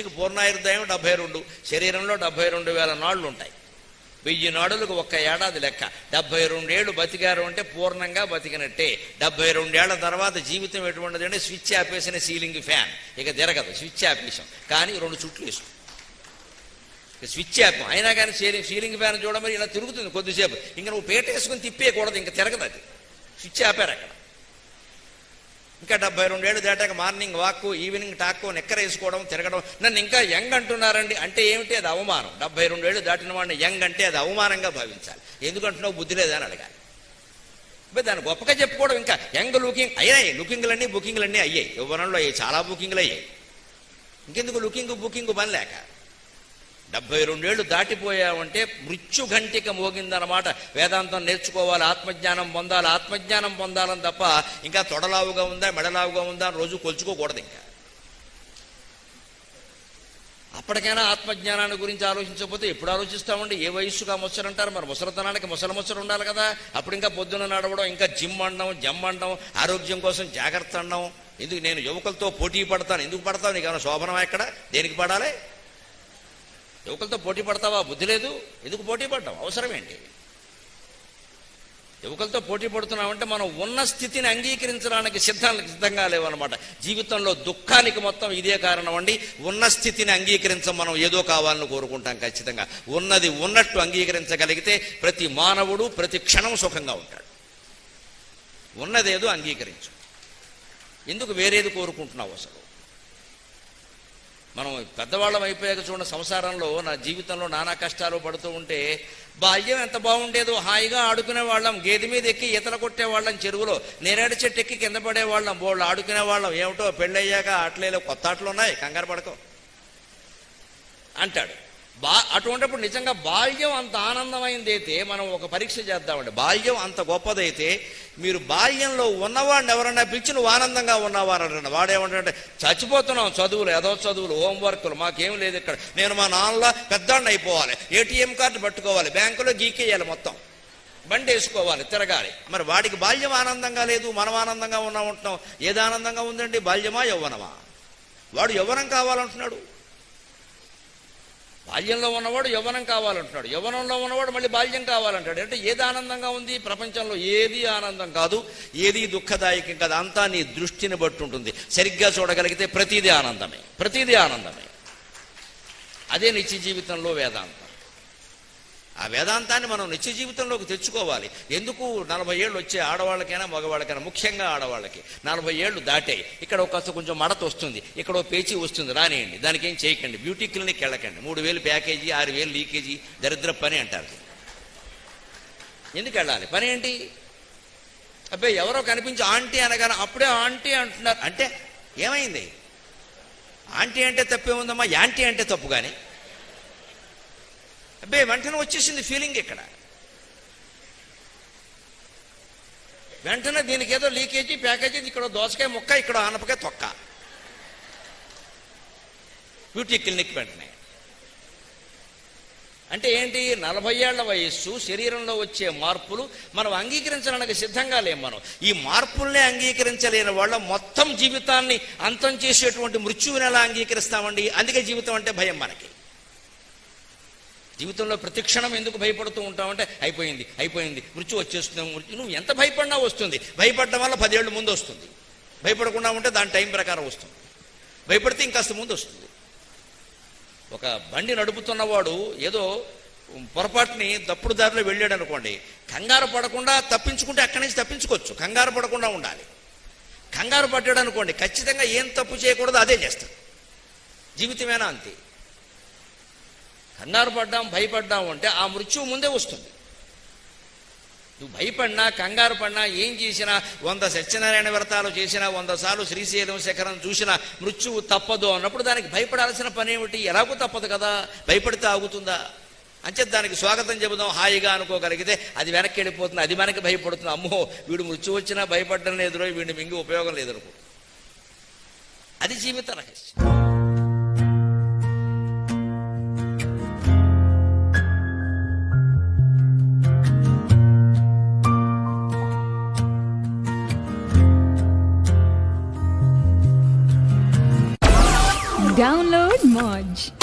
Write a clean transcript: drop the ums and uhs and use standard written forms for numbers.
మనిషికి పూర్ణాయుర్దాయం 72, శరీరంలో 72,000 నాళ్ళు ఉంటాయి. 1000 నాడులకు 1 ఏడాది లెక్క. 72 ఏళ్ళు బతికారు అంటే పూర్ణంగా బతికినట్టే. 72 ఏళ్ల తర్వాత జీవితం ఎటువంటిది అంటే స్విచ్ ఆపేసిన సీలింగ్ ఫ్యాన్, ఇక తిరగదు. స్విచ్ ఆపేసాం కానీ 2 చుట్లు వేసాం, స్విచ్ ఆపాం, అయినా కానీ సీలింగ్ ఫ్యాన్ చూడమని ఇలా తిరుగుతుంది కొద్దిసేపు. ఇంకా నువ్వు పేట వేసుకుని తిప్పేయకూడదు, ఇంకా తిరగదు, అది స్విచ్ ఆపారు అక్కడ. ఇంకా 72 ఏళ్ళు దాటాక మార్నింగ్ వాక్, ఈవినింగ్ టాక్, నెక్కర వేసుకోవడం, తిరగడం. నన్ను ఇంకా యంగ్ అంటున్నారండి అంటే ఏమిటి? అది అవమానం. 72 ఏళ్ళు దాటిన వాడిని యంగ్ అంటే అది అవమానంగా భావించాలి. ఎందుకంటున్నావు, బుద్ధి లేదా అని అడగాలి. దాన్ని గొప్పగా చెప్పుకోవడం. ఇంకా యంగ్ లుకింగ్ అయ్యాయి, లుకింగ్లన్నీ బుకింగ్లన్నీ అయ్యాయి, యవ్వనంలో అయ్యాయి, చాలా బుకింగ్లు అయ్యాయి. ఇంకెందుకు లుకింగ్ బుకింగ్ పని లేక 72 ఏళ్ళు దాటిపోయావంటే మృత్యు ఘంటిక మోగిందన్నమాట. వేదాంతం నేర్చుకోవాలి, ఆత్మజ్ఞానం పొందాలి. ఆత్మజ్ఞానం పొందాలని తప్ప ఇంకా తొడలావుగా ఉందా మెడలావుగా ఉందా అని రోజు కొలుచుకోకూడదు. ఇంకా అప్పటికైనా ఆత్మజ్ఞానాన్ని గురించి ఆలోచించకపోతే ఎప్పుడు ఆలోచిస్తామండి? ఏ వయస్సుగా ముసరంటారు, మరి ముసలితనానికి ముసలు ఉండాలి కదా. అప్పుడు ఇంకా పొద్దున్న నడవడం, ఇంకా జిమ్ అనడం, జమ్ అనడం, ఆరోగ్యం కోసం జాగ్రత్త అనడం. ఎందుకు? నేను యువకులతో పోటీ పడతాను. ఎందుకు పడతావు? నీకు ఏమైనా శోభనమా? ఎక్కడ దేనికి పడాలి? యువకులతో పోటీ పడతావా? బుద్ధి లేదు. ఎందుకు పోటీ పడ్డావు? అవసరం ఏంటి? యువకులతో పోటీ పడుతున్నామంటే మనం ఉన్న స్థితిని అంగీకరించడానికి సిద్ధంగా లేవన్నమాట. జీవితంలో దుఃఖానికి మొత్తం ఇదే కారణం అండి. ఉన్న స్థితిని అంగీకరించం. మనం ఏదో కావాలని కోరుకుంటాం. ఖచ్చితంగా ఉన్నది ఉన్నట్టు అంగీకరించగలిగితే ప్రతి మానవుడు ప్రతి క్షణం సుఖంగా ఉంటాడు. ఉన్నదేదో అంగీకరించు. ఎందుకు వేరేది కోరుకుంటున్నావు? అసలు మనం పెద్దవాళ్ళం అయిపోయాక చూడండి, సంసారంలో నా జీవితంలో నానా కష్టాలు పడుతూ ఉంటే బాల్యం ఎంత బాగుండేదో. హాయిగా ఆడుకునే వాళ్ళం, గేదె మీద ఎక్కి ఈతలు కొట్టేవాళ్ళం, చెరువులో నేరేడు చెట్టు ఎక్కి కింద పడేవాళ్ళం, బోళ్ళు ఆడుకునే వాళ్ళం. ఏమిటో పెళ్ళయ్యాక ఆటలేలో కొత్త ఆటలు ఉన్నాయి, కంగారు పడకో అంటాడు. అటువంటిప్పుడు నిజంగా బాల్యం అంత ఆనందమైందైతే మనం ఒక పరీక్ష చేద్దామండి. బాల్యం అంత గొప్పదైతే మీరు బాల్యంలో ఉన్నవాడిని ఎవరన్నా పిలిచి నువ్వు ఆనందంగా ఉన్నవారంటే వాడేమంటే చచ్చిపోతున్నాం, చదువులు ఏదో చదువులు, హోంవర్క్లు, మాకేం లేదు ఇక్కడ. నేను మా నాన్నలా పెద్దాడిని అయిపోవాలి, ఏటీఎం కార్డు పట్టుకోవాలి, బ్యాంకులో గీకేయాలి, మొత్తం బండి వేసుకోవాలి, తిరగాలి. మరి వాడికి బాల్యం ఆనందంగా లేదు, మనం ఆనందంగా ఉంటున్నాం. ఏది ఆనందంగా ఉందండి? బాల్యమా యవ్వనమా? వాడు యవ్వనం కావాలంటున్నాడు. బాల్యంలో ఉన్నవాడు యవ్వనం కావాలంటున్నాడు, యవ్వనంలో ఉన్నవాడు మళ్ళీ బాల్యం కావాలంటాడు. అంటే ఏది ఆనందంగా ఉంది? ప్రపంచంలో ఏది ఆనందం కాదు, ఏది దుఃఖదాయకం కాదు. అంతా నీ దృష్టిని బట్టి ఉంటుంది. సరిగ్గా చూడగలిగితే ప్రతిదీ ఆనందమే, ప్రతిదీ ఆనందమే. అదే నిత్య జీవితంలో వేదాంతం. ఆ వేదాంతాన్ని మనం నిత్య జీవితంలోకి తెచ్చుకోవాలి. ఎందుకు? 40 ఏళ్ళు వచ్చే ఆడవాళ్ళకైనా మగవాళ్ళకైనా, ముఖ్యంగా ఆడవాళ్ళకి 40 ఏళ్ళు దాటాయి. ఇక్కడ కొంచెం మడత వస్తుంది, ఇక్కడ పేచీ వస్తుంది, రానియండి, దానికి ఏం చేయకండి, బ్యూటీ క్లినిక్ వెళ్ళకండి, 3000 ప్యాకేజీ, 6000 లీకేజీ, దరిద్ర పని అంటారు. ఎందుకు వెళ్ళాలి? పని ఏంటి? అబ్బాయి ఎవరో కనిపించి ఆంటీ అనగానే అప్పుడే ఆంటీ అంటున్నారు అంటే ఏమైంది? ఆంటీ అంటే తప్పే ఉందమ్మా, యాంటీ అంటే తప్పు. కానీ అబ్బాయి వెంటనే వచ్చేసింది ఫీలింగ్. ఇక్కడ వెంటనే దీనికి ఏదో లీకేజీ ప్యాకేజీ, ఇక్కడ దోసకాయ ముక్క, ఇక్కడ ఆనపకాయ తొక్క, బ్యూటీ క్లినిక్ వెంటనే. అంటే ఏంటి? 40 ఏళ్ల వయస్సు, శరీరంలో వచ్చే మార్పులు మనం అంగీకరించడానికి సిద్ధంగా లేం. మనం ఈ మార్పుల్నే అంగీకరించలేని వాళ్ళ మొత్తం జీవితాన్ని అంతం చేసేటువంటి మృత్యువుని ఎలా అంగీకరిస్తామండి? అందుకే జీవితం అంటే భయం మనకి. జీవితంలో ప్రతిక్షణం ఎందుకు భయపడుతూ ఉంటామంటే అయిపోయింది అయిపోయింది, మృత్యు వచ్చేస్తుంది. మృత్యు నువ్వు ఎంత భయపడినా వస్తుంది. భయపడడం వల్ల 10 ఏళ్ళు ముందు వస్తుంది, భయపడకుండా ఉంటే దాని టైం ప్రకారం వస్తుంది, భయపడితే ఇంకాస్త ముందు వస్తుంది. ఒక బండి నడుపుతున్నవాడు ఏదో పొరపాటుని తప్పుడు దారిలో వెళ్ళాడు అనుకోండి, కంగారు పడకుండా తప్పించుకుంటే అక్కడి నుంచి తప్పించుకోవచ్చు. కంగారు పడకుండా ఉండాలి. కంగారు పడ్డాడు అనుకోండి, ఖచ్చితంగా ఏం తప్పు చేయకూడదు అదే చేస్తాడు. జీవితమేనా అంతే. కంగారు పడ్డాం, భయపడ్డాం అంటే ఆ మృత్యువు ముందే వస్తుంది. నువ్వు భయపడినా, కంగారు పడినా, ఏం చేసినా, 100 సత్యనారాయణ వ్రతాలు చేసినా, 100 సార్లు శ్రీశైలం శిఖరం చూసినా మృత్యువు తప్పదు అన్నప్పుడు దానికి భయపడాల్సిన పని ఏమిటి? ఎలాగూ తప్పదు కదా, భయపడితే ఆగుతుందా? అంచేత దానికి స్వాగతం చెబుదాం, హాయిగా అనుకోగలిగితే అది వెనక్కి వెళ్ళిపోతుంది. అది మనకి భయపడుతుంది. అమ్మో వీడు మృత్యు వచ్చినా భయపడడం లేదు, వీడిని మింగి ఉపయోగం లేదనుకో. అది జీవిత రహస్యం. Download Moj.